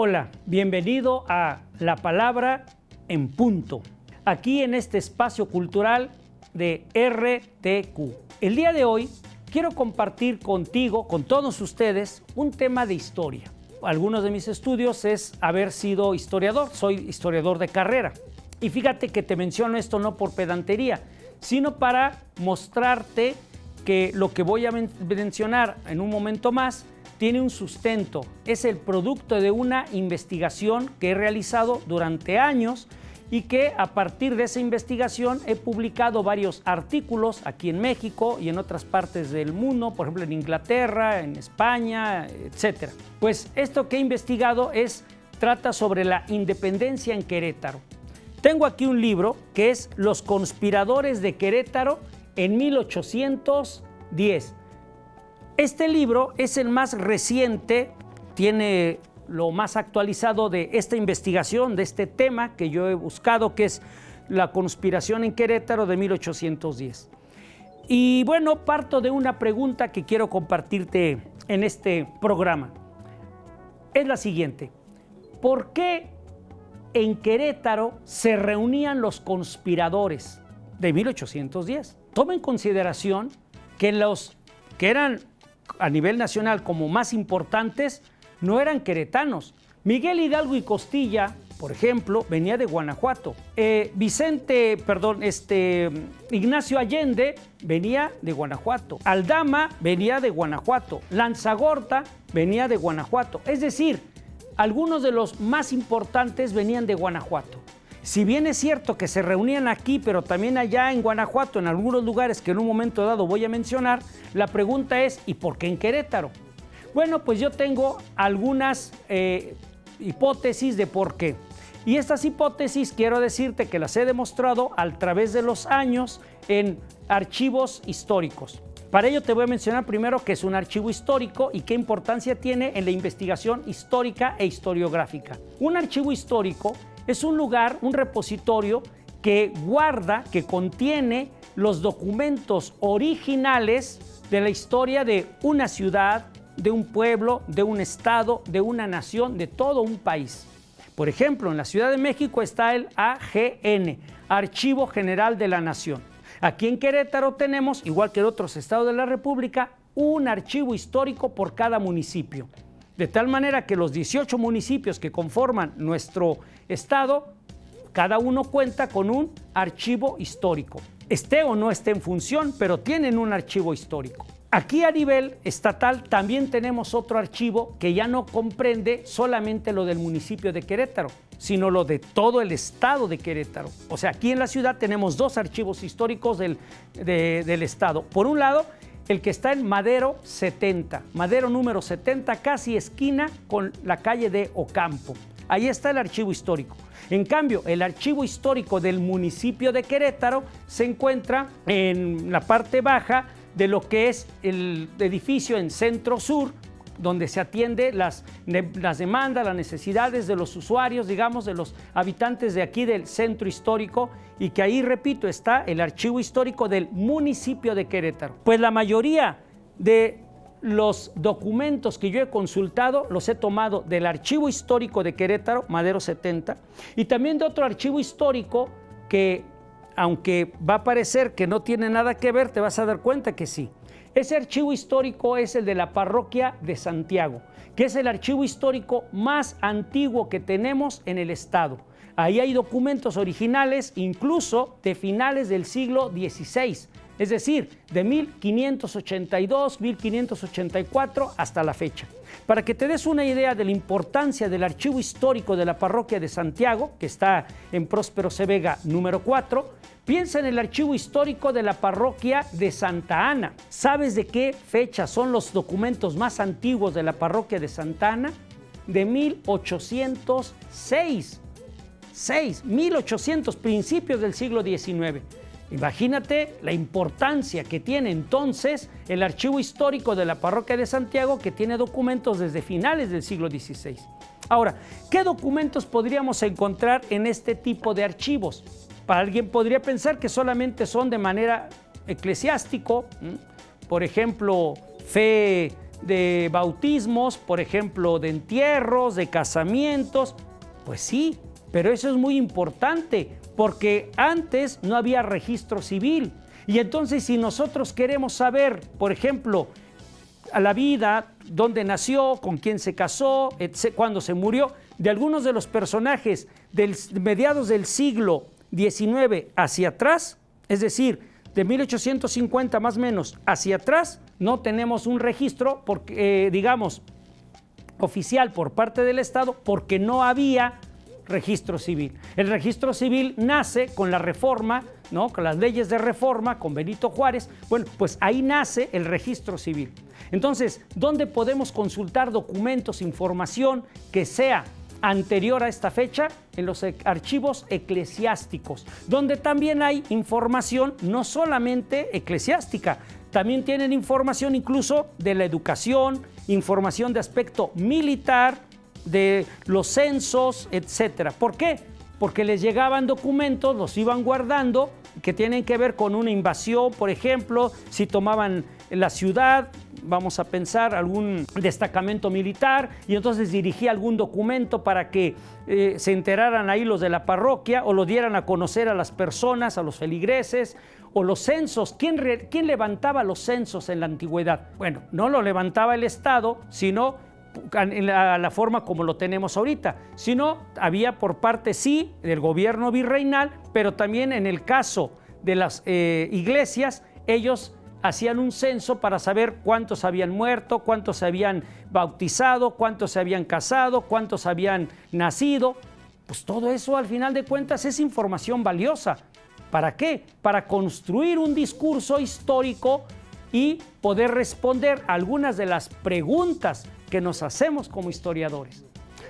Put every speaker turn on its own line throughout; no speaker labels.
Hola, bienvenido a La Palabra en Punto, aquí en este espacio cultural de RTQ. El día de hoy quiero compartir contigo, con todos ustedes, un tema de historia. Algunos de mis estudios es haber sido historiador, soy historiador de carrera. Y fíjate que te menciono esto no por pedantería, sino para mostrarte que lo que voy a mencionar en un momento más tiene un sustento, es el producto de una investigación que he realizado durante años y que a partir de esa investigación he publicado varios artículos aquí en México y en otras partes del mundo, por ejemplo en Inglaterra, en España, etc. Pues esto que he investigado trata sobre la independencia en Querétaro. Tengo aquí un libro que es Los conspiradores de Querétaro en 1810. Este libro es el más reciente, tiene lo más actualizado de esta investigación, de este tema que yo he buscado, que es la conspiración en Querétaro de 1810. Y bueno, parto de una pregunta que quiero compartirte en este programa. Es la siguiente: ¿por qué en Querétaro se reunían los conspiradores de 1810? Toma en consideración que los que eran a nivel nacional como más importantes no eran queretanos. Miguel Hidalgo y Costilla, por ejemplo, venía de Guanajuato. Ignacio Allende venía de Guanajuato. Aldama venía de Guanajuato. Lanzagorta venía de Guanajuato. Es decir, algunos de los más importantes venían de Guanajuato. Si bien es cierto que se reunían aquí, pero también allá en Guanajuato, en algunos lugares que en un momento dado voy a mencionar, la pregunta es, ¿y por qué en Querétaro? Bueno, pues yo tengo algunas hipótesis de por qué. Y estas hipótesis quiero decirte que las he demostrado a través de los años en archivos históricos. Para ello te voy a mencionar primero qué es un archivo histórico y qué importancia tiene en la investigación histórica e historiográfica. Un archivo histórico es un lugar, un repositorio que guarda, que contiene los documentos originales de la historia de una ciudad, de un pueblo, de un estado, de una nación, de todo un país. Por ejemplo, en la Ciudad de México está el AGN, Archivo General de la Nación. Aquí en Querétaro tenemos, igual que en otros estados de la República, un archivo histórico por cada municipio. De tal manera que los 18 municipios que conforman nuestro estado, cada uno cuenta con un archivo histórico. Esté o no esté en función, pero tienen un archivo histórico. Aquí a nivel estatal también tenemos otro archivo que ya no comprende solamente lo del municipio de Querétaro, sino lo de todo el estado de Querétaro. O sea, aquí en la ciudad tenemos dos archivos históricos del estado. Por un lado, el que está en Madero 70, Madero número 70, casi esquina con la calle de Ocampo. Ahí está el archivo histórico. En cambio, el archivo histórico del municipio de Querétaro se encuentra en la parte baja de lo que es el edificio en Centro Sur, donde se atiende las demandas, las necesidades de los usuarios, digamos, de los habitantes de aquí del centro histórico, y que ahí, repito, está el archivo histórico del municipio de Querétaro. Pues la mayoría de los documentos que yo he consultado los he tomado del archivo histórico de Querétaro, Madero 70, y también de otro archivo histórico que, aunque va a parecer que no tiene nada que ver, te vas a dar cuenta que sí. Ese archivo histórico es el de la parroquia de Santiago, que es el archivo histórico más antiguo que tenemos en el estado. Ahí hay documentos originales, incluso de finales del siglo XVI, es decir, de 1582, 1584 hasta la fecha. Para que te des una idea de la importancia del archivo histórico de la parroquia de Santiago, que está en Próspero C. Vega número 4, piensa en el archivo histórico de la parroquia de Santa Ana. ¿Sabes de qué fecha son los documentos más antiguos de la parroquia de Santa Ana? De 1806. 1800, principios del siglo XIX. Imagínate la importancia que tiene entonces el archivo histórico de la parroquia de Santiago, que tiene documentos desde finales del siglo XVI. Ahora, ¿qué documentos podríamos encontrar en este tipo de archivos? Para alguien podría pensar que solamente son de manera eclesiástico, por ejemplo, fe de bautismos, por ejemplo, de entierros, de casamientos. Pues sí, pero eso es muy importante, porque antes no había registro civil. Y entonces, si nosotros queremos saber, por ejemplo, a la vida, dónde nació, con quién se casó, cuándo se murió, de algunos de los personajes de mediados del siglo XIX hacia atrás, es decir, de 1850 más o menos hacia atrás, no tenemos un registro, porque, digamos, oficial por parte del Estado, porque no había registro civil. El registro civil nace con la reforma, ¿no? Con las leyes de reforma, con Benito Juárez. Bueno, pues ahí nace el registro civil. Entonces, ¿dónde podemos consultar documentos, información que sea anterior a esta fecha? En los archivos eclesiásticos, donde también hay información no solamente eclesiástica, también tienen información incluso de la educación, información de aspecto militar, de los censos, etcétera. ¿Por qué? Porque les llegaban documentos, los iban guardando, que tienen que ver con una invasión, por ejemplo, si tomaban la ciudad, vamos a pensar algún destacamento militar, y entonces dirigía algún documento para que se enteraran ahí los de la parroquia, o lo dieran a conocer a las personas, a los feligreses, o los censos. ¿Quién levantaba los censos en la antigüedad? Bueno, no lo levantaba el Estado, sino en la forma como lo tenemos ahorita, sino había por parte sí del gobierno virreinal, pero también en el caso de las iglesias, ellos hacían un censo para saber cuántos habían muerto, cuántos se habían bautizado, cuántos se habían casado, cuántos habían nacido. Pues todo eso al final de cuentas es información valiosa. ¿Para qué? Para construir un discurso histórico y poder responder algunas de las preguntas que nos hacemos como historiadores.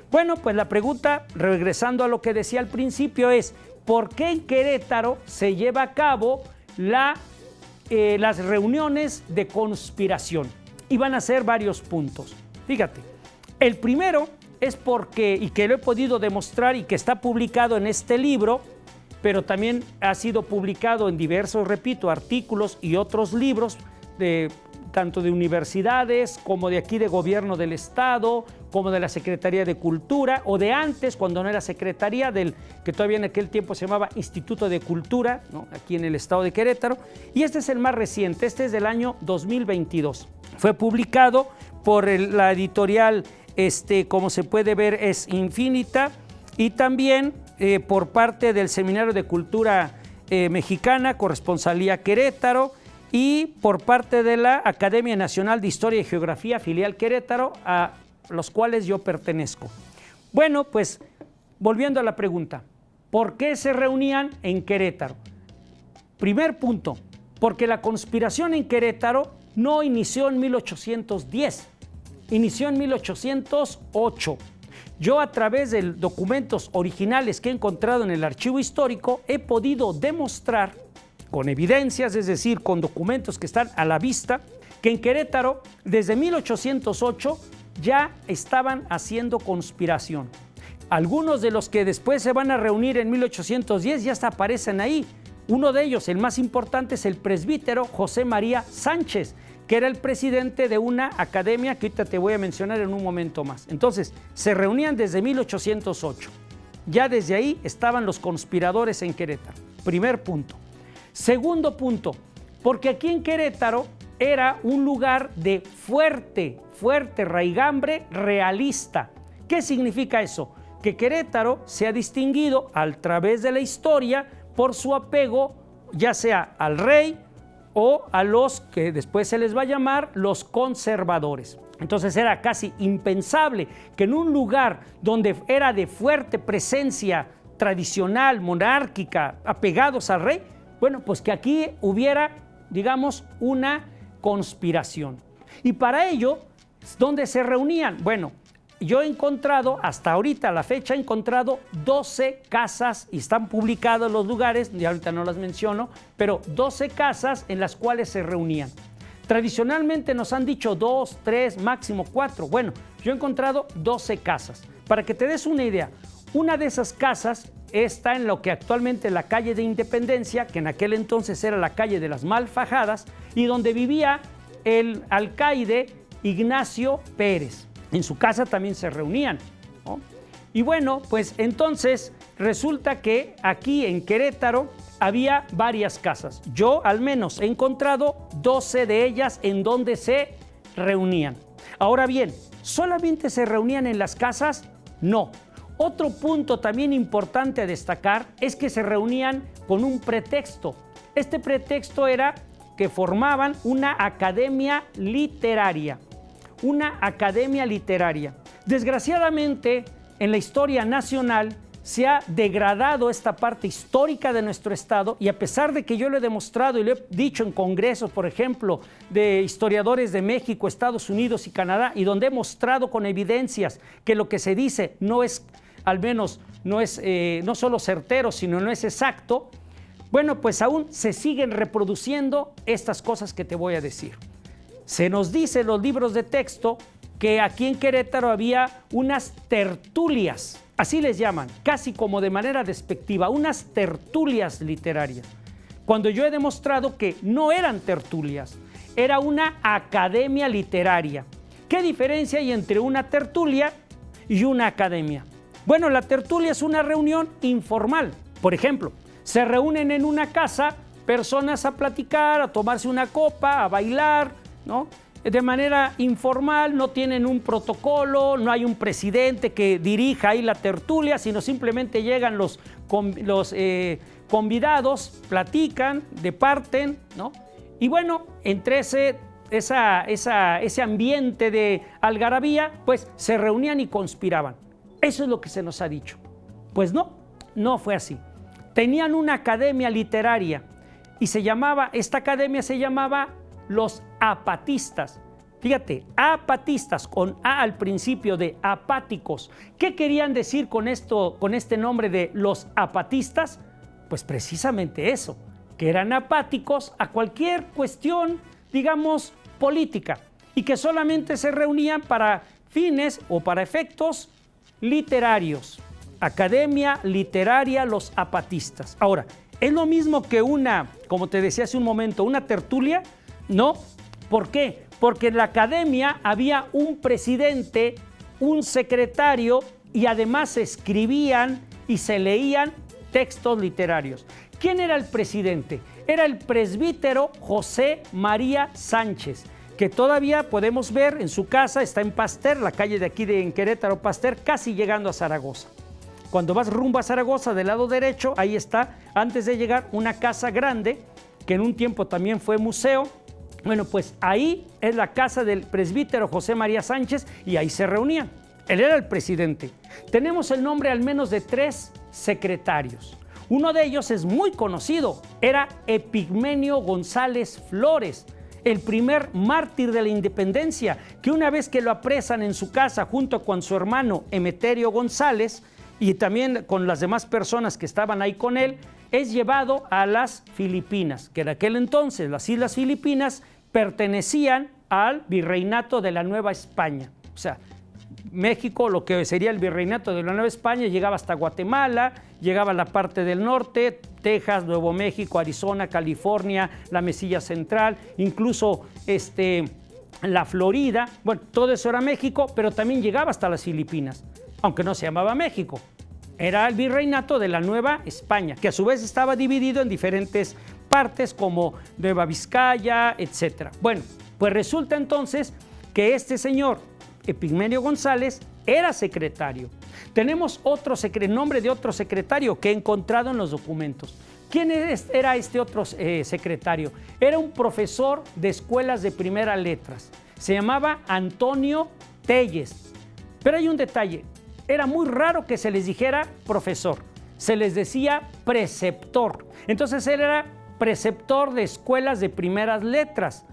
Bueno, pues la pregunta, regresando a lo que decía al principio, es ¿por qué en Querétaro se lleva a cabo las reuniones de conspiración? Y van a ser varios puntos. Fíjate, el primero es porque, y que lo he podido demostrar y que está publicado en este libro, pero también ha sido publicado en diversos, repito, artículos y otros libros tanto de universidades como de aquí de gobierno del Estado, como de la Secretaría de Cultura, o de antes, cuando no era Secretaría, que todavía en aquel tiempo se llamaba Instituto de Cultura, ¿no? Aquí en el estado de Querétaro. Y este es el más reciente, este es del año 2022. Fue publicado por la editorial, como se puede ver, es Infinita, y también por parte del Seminario de Cultura Mexicana, Corresponsalía Querétaro, y por parte de la Academia Nacional de Historia y Geografía, filial Querétaro, a los cuales yo pertenezco. Bueno, pues volviendo a la pregunta, ¿por qué se reunían en Querétaro? Primer punto, porque la conspiración en Querétaro no inició en 1810, inició en 1808. Yo, a través de documentos originales que he encontrado en el archivo histórico, he podido demostrar con evidencias, es decir, con documentos que están a la vista, que en Querétaro, desde 1808, ya estaban haciendo conspiración. Algunos de los que después se van a reunir en 1810 ya hasta aparecen ahí. Uno de ellos, el más importante, es el presbítero José María Sánchez, que era el presidente de una academia que ahorita te voy a mencionar en un momento más. Entonces, se reunían desde 1808. Ya desde ahí estaban los conspiradores en Querétaro. Primer punto. Segundo punto, porque aquí en Querétaro era un lugar de fuerte raigambre realista. ¿Qué significa eso? Que Querétaro se ha distinguido a través de la historia por su apego, ya sea al rey o a los que después se les va a llamar los conservadores. Entonces era casi impensable que en un lugar donde era de fuerte presencia tradicional, monárquica, apegados al rey, bueno, pues que aquí hubiera, digamos, una conspiración. Y para ello, ¿dónde se reunían? Bueno, yo he encontrado, hasta ahorita, a la fecha, he encontrado 12 casas, y están publicados los lugares, y ahorita no las menciono, pero 12 casas en las cuales se reunían. Tradicionalmente nos han dicho 2, 3, máximo 4. Bueno, yo he encontrado 12 casas. Para que te des una idea, una de esas casas está en lo que actualmente es la calle de Independencia, que en aquel entonces era la calle de las Malfajadas, y donde vivía el alcaide Ignacio Pérez. En su casa también se reunían, ¿no? Y bueno, pues entonces resulta que aquí en Querétaro había varias casas. Yo al menos he encontrado 12 de ellas en donde se reunían. Ahora bien, ¿solamente se reunían en las casas? No. Otro punto también importante a destacar es que se reunían con un pretexto. Este pretexto era que formaban una academia literaria. Una academia literaria. Desgraciadamente, en la historia nacional se ha degradado esta parte histórica de nuestro estado, y a pesar de que yo lo he demostrado y lo he dicho en congresos, por ejemplo, de historiadores de México, Estados Unidos y Canadá, y donde he mostrado con evidencias que lo que se dice no es, al menos no es no solo certero, sino no es exacto, bueno, pues aún se siguen reproduciendo estas cosas que te voy a decir. Se nos dice en los libros de texto que aquí en Querétaro había unas tertulias, así les llaman, casi como de manera despectiva, unas tertulias literarias, cuando yo he demostrado que no eran tertulias, era una academia literaria. ¿Qué diferencia hay entre una tertulia y una academia? Bueno, la tertulia es una reunión informal. Por ejemplo, se reúnen en una casa personas a platicar, a tomarse una copa, a bailar, ¿no? De manera informal, no tienen un protocolo, no hay un presidente que dirija ahí la tertulia, sino simplemente llegan los convidados, platican, departen, ¿no? Y bueno, entre ese ambiente de algarabía, pues se reunían y conspiraban. Eso es lo que se nos ha dicho. Pues no fue así. Tenían una academia literaria y esta academia se llamaba los apatistas. Fíjate, apatistas, con A al principio, de apáticos. ¿Qué querían decir con esto, con este nombre de los apatistas? Pues precisamente eso, que eran apáticos a cualquier cuestión, digamos, política, y que solamente se reunían para fines o para efectos literarios. Academia literaria, los apatistas. Ahora, ¿es lo mismo que como te decía hace un momento, una tertulia? No. ¿Por qué? Porque en la academia había un presidente, un secretario, y además se escribían y se leían textos literarios. ¿Quién era el presidente? Era el presbítero José María Sánchez, que todavía podemos ver en su casa, está en Pasteur, la calle de aquí en Querétaro, Pasteur, casi llegando a Zaragoza. Cuando vas rumbo a Zaragoza, del lado derecho, ahí está, antes de llegar, una casa grande, que en un tiempo también fue museo. Bueno, pues ahí es la casa del presbítero José María Sánchez, y ahí se reunían. Él era el presidente. Tenemos el nombre al menos de 3 secretarios. Uno de ellos es muy conocido, era Epigmenio González Flores, el primer mártir de la independencia, que una vez que lo apresan en su casa junto con su hermano Emeterio González y también con las demás personas que estaban ahí con él, es llevado a las Filipinas, que en aquel entonces las Islas Filipinas pertenecían al virreinato de la Nueva España. O sea, México, lo que sería el virreinato de la Nueva España, llegaba hasta Guatemala, llegaba a la parte del norte, Texas, Nuevo México, Arizona, California, la Mesilla Central, incluso la Florida. Bueno, todo eso era México, pero también llegaba hasta las Filipinas, aunque no se llamaba México. Era el virreinato de la Nueva España, que a su vez estaba dividido en diferentes partes como Nueva Vizcaya, etc. Bueno, pues resulta entonces que este señor, Epigmenio González, era secretario. Tenemos nombre de otro secretario que he encontrado en los documentos. ¿Quién era este otro secretario? Era un profesor de escuelas de primeras letras. Se llamaba Antonio Telles. Pero hay un detalle. Era muy raro que se les dijera profesor. Se les decía preceptor. Entonces él era preceptor de escuelas de primeras letras.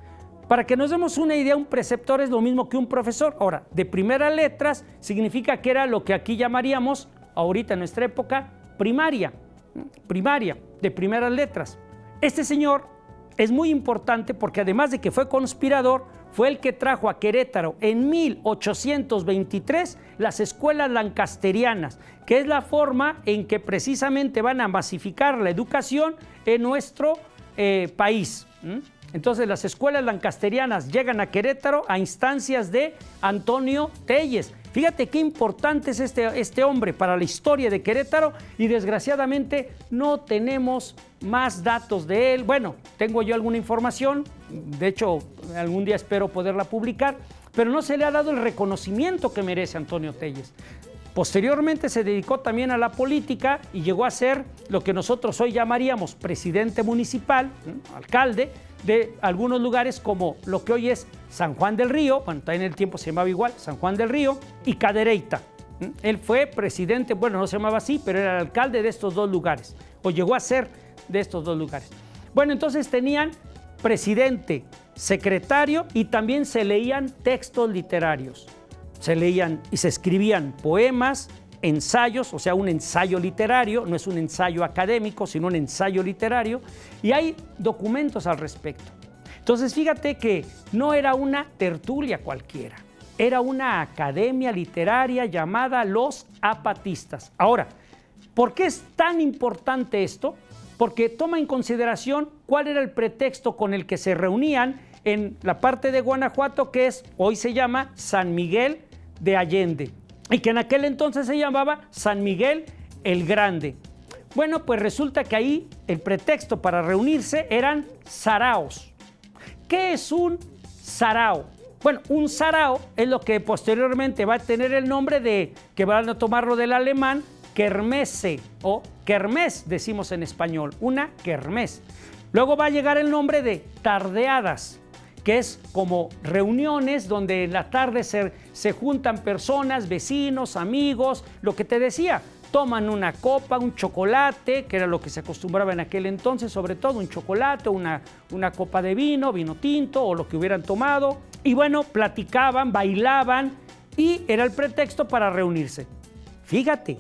Para que nos demos una idea, un preceptor es lo mismo que un profesor. Ahora, de primeras letras significa que era lo que aquí llamaríamos, ahorita en nuestra época, primaria, de primeras letras. Este señor es muy importante porque además de que fue conspirador, fue el que trajo a Querétaro en 1823 las escuelas lancasterianas, que es la forma en que precisamente van a masificar la educación en nuestro país. Entonces las escuelas lancasterianas llegan a Querétaro a instancias de Antonio Telles. Fíjate qué importante es este hombre para la historia de Querétaro y desgraciadamente no tenemos más datos de él. Bueno, tengo yo alguna información, de hecho algún día espero poderla publicar, pero no se le ha dado el reconocimiento que merece Antonio Telles. Posteriormente se dedicó también a la política y llegó a ser lo que nosotros hoy llamaríamos presidente municipal, alcalde, de algunos lugares como lo que hoy es San Juan del Río, bueno, también en el tiempo se llamaba igual, San Juan del Río, y Cadereyta. Él fue presidente, bueno, no se llamaba así, pero era el alcalde de estos dos lugares, o llegó a ser de estos dos lugares. Bueno, entonces tenían presidente, secretario y también se leían textos literarios. Se leían y se escribían poemas, ensayos, o sea, un ensayo literario, no es un ensayo académico, sino un ensayo literario, y hay documentos al respecto. Entonces, fíjate que no era una tertulia cualquiera, era una academia literaria llamada Los Apatistas. Ahora, ¿por qué es tan importante esto? Porque toma en consideración cuál era el pretexto con el que se reunían en la parte de Guanajuato, que es, hoy se llama San Miguel de Allende, y que en aquel entonces se llamaba San Miguel el Grande. Bueno, pues resulta que ahí el pretexto para reunirse eran saraos. ¿Qué es un sarao? Bueno, un sarao es lo que posteriormente va a tener el nombre de, que van a tomarlo del alemán, kermesse o kermés, decimos en español, una kermés. Luego va a llegar el nombre de tardeadas, que es como reuniones donde en la tarde se juntan personas, vecinos, amigos, lo que te decía, toman una copa, un chocolate, que era lo que se acostumbraba en aquel entonces, sobre todo un chocolate, una copa de vino tinto o lo que hubieran tomado, y bueno, platicaban, bailaban, y era el pretexto para reunirse. Fíjate,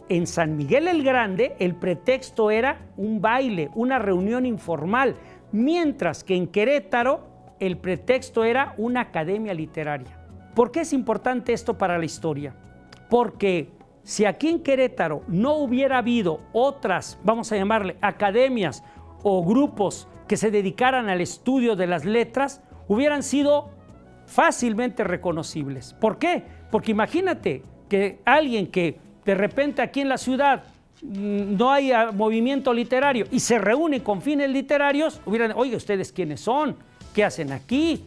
en San Miguel el Grande el pretexto era un baile, una reunión informal, mientras que en Querétaro el pretexto era una academia literaria. ¿Por qué es importante esto para la historia? Porque si aquí en Querétaro no hubiera habido otras, vamos a llamarle, academias o grupos que se dedicaran al estudio de las letras, hubieran sido fácilmente reconocibles. ¿Por qué? Porque imagínate que alguien que de repente aquí en la ciudad no hay movimiento literario y se reúne con fines literarios, hubieran, oye, ¿ustedes quiénes son? ¿Qué hacen aquí?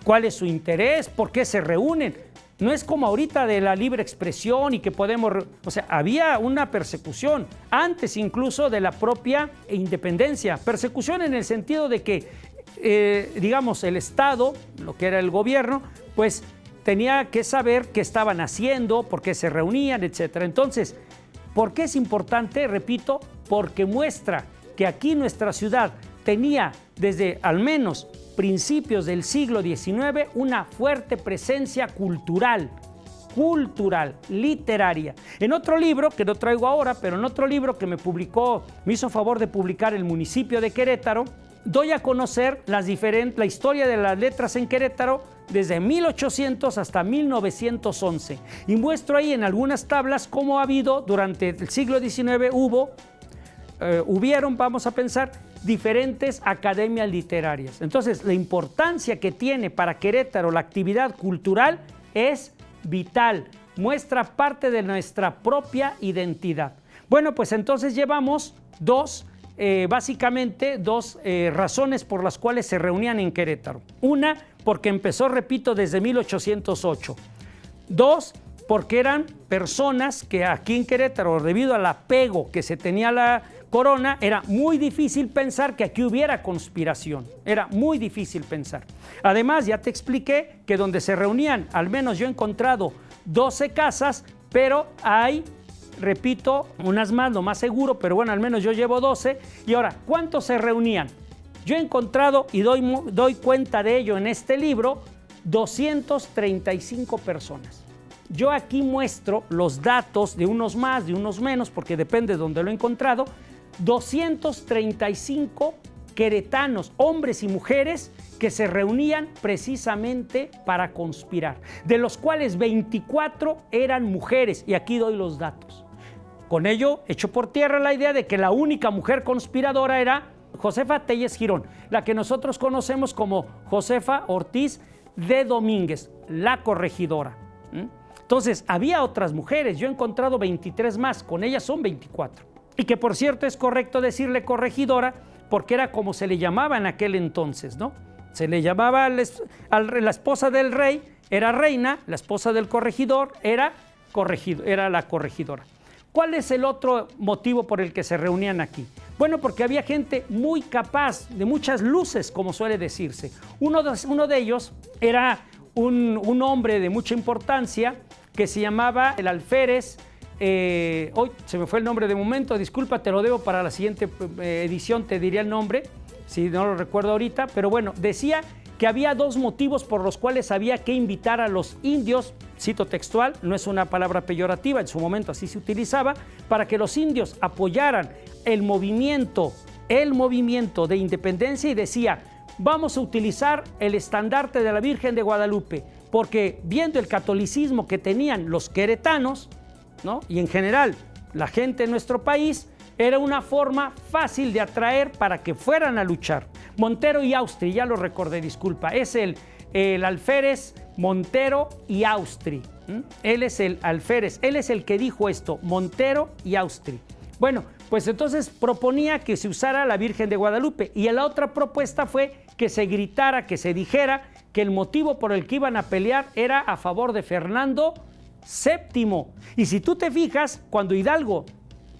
¿Cuál es su interés? ¿Por qué se reúnen? No es como ahorita de la libre expresión y que podemos... O sea, había una persecución, antes incluso de la propia independencia. Persecución en el sentido de que, digamos, el Estado, lo que era el gobierno, pues tenía que saber qué estaban haciendo, por qué se reunían, etc. Entonces, ¿por qué es importante? Repito, porque muestra que aquí nuestra ciudad tenía desde al menos principios del siglo XIX una fuerte presencia cultural, literaria. En otro libro, que no traigo ahora, pero en otro libro que me hizo favor de publicar el municipio de Querétaro, doy a conocer la historia de las letras en Querétaro desde 1800 hasta 1911. Y muestro ahí en algunas tablas cómo ha habido durante el siglo XIX, hubieron, vamos a pensar, diferentes academias literarias. Entonces, la importancia que tiene para Querétaro la actividad cultural es vital, muestra parte de nuestra propia identidad. Bueno, pues entonces llevamos básicamente dos razones por las cuales se reunían en Querétaro. Una, porque empezó, repito, desde 1808. Dos, porque eran personas que aquí en Querétaro, debido al apego que se tenía a la corona, era muy difícil pensar que aquí hubiera conspiración. Era muy difícil pensar. Además, ya te expliqué que donde se reunían, al menos yo he encontrado 12 casas, pero hay, repito, unas más, lo más seguro, pero bueno, al menos yo llevo 12. Y ahora, ¿cuántos se reunían? Yo he encontrado, y doy cuenta de ello en este libro, 235 personas. Yo aquí muestro los datos de unos más, de unos menos, porque depende de donde lo he encontrado. 235 queretanos, hombres y mujeres, que se reunían precisamente para conspirar, de los cuales 24 eran mujeres, y aquí doy los datos. Con ello, echo por tierra la idea de que la única mujer conspiradora era Josefa Telles Girón, la que nosotros conocemos como Josefa Ortiz de Domínguez, la corregidora. Entonces, había otras mujeres, yo he encontrado 23 más, con ellas son 24. Y que por cierto es correcto decirle corregidora, porque era como se le llamaba en aquel entonces, ¿no? Se le llamaba la esposa del rey, era reina, la esposa del corregidor era la corregidora. ¿Cuál es el otro motivo por el que se reunían aquí? Bueno, porque había gente muy capaz, de muchas luces, como suele decirse. Uno de ellos era un hombre de mucha importancia que se llamaba el alférez. Hoy se me fue el nombre de momento, disculpa, te lo debo para la siguiente edición, te diría el nombre, si no lo recuerdo ahorita, pero bueno, decía que había dos motivos por los cuales había que invitar a los indios, cito textual, no es una palabra peyorativa, en su momento así se utilizaba, para que los indios apoyaran el movimiento de independencia, y decía, vamos a utilizar el estandarte de la Virgen de Guadalupe, porque viendo el catolicismo que tenían los queretanos, ¿no?, y en general la gente de nuestro país, era una forma fácil de atraer para que fueran a luchar. Montero y Austri, ya lo recordé, disculpa, es el alférez Montero y Austri. Él es el alférez, él es el que dijo esto, Montero y Austri. Bueno, pues entonces proponía que se usara la Virgen de Guadalupe, y la otra propuesta fue que se gritara, que se dijera que el motivo por el que iban a pelear era a favor de Fernando VII. Y si tú te fijas, cuando Hidalgo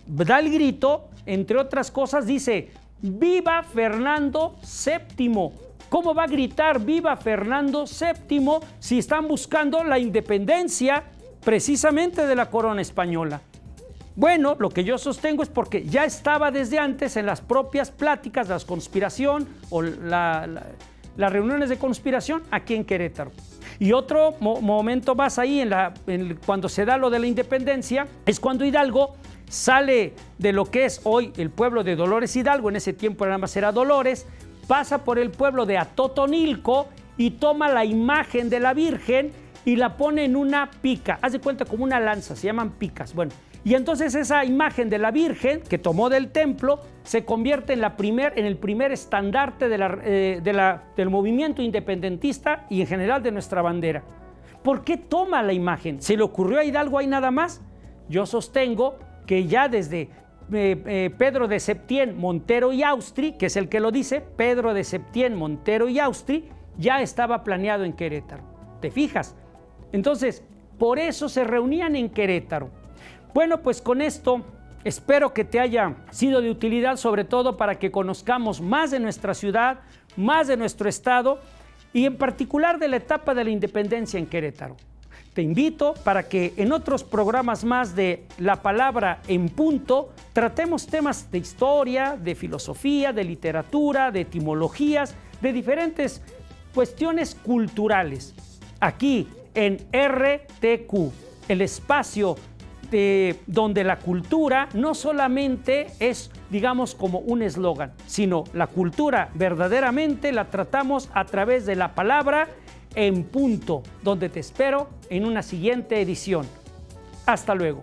da el grito, entre otras cosas dice, ¡viva Fernando VII! ¿Cómo va a gritar viva Fernando VII si están buscando la independencia precisamente de la corona española? Bueno, lo que yo sostengo es porque ya estaba desde antes en las propias pláticas de la conspiración o las reuniones de conspiración aquí en Querétaro. Y otro momento más ahí, cuando se da lo de la independencia, es cuando Hidalgo sale de lo que es hoy el pueblo de Dolores Hidalgo, en ese tiempo nada más era Dolores, pasa por el pueblo de Atotonilco y toma la imagen de la Virgen y la pone en una pica, haz de cuenta como una lanza, se llaman picas. Bueno, y entonces esa imagen de la Virgen que tomó del templo se convierte en el primer estandarte del movimiento independentista y en general de nuestra bandera. ¿Por qué toma la imagen? ¿Se le ocurrió a Hidalgo ahí nada más? Yo sostengo que ya desde Pedro de Septién, Montero y Austri, que es el que lo dice, Pedro de Septién, Montero y Austri, ya estaba planeado en Querétaro. ¿Te fijas? Entonces, por eso se reunían en Querétaro. Bueno, pues con esto espero que te haya sido de utilidad, sobre todo para que conozcamos más de nuestra ciudad, más de nuestro estado y en particular de la etapa de la independencia en Querétaro. Te invito para que en otros programas más de La Palabra en Punto tratemos temas de historia, de filosofía, de literatura, de etimologías, de diferentes cuestiones culturales. Aquí en RTQ, el espacio donde la cultura no solamente es, digamos, como un eslogan, sino la cultura verdaderamente la tratamos a través de La Palabra en Punto, donde te espero en una siguiente edición. Hasta luego.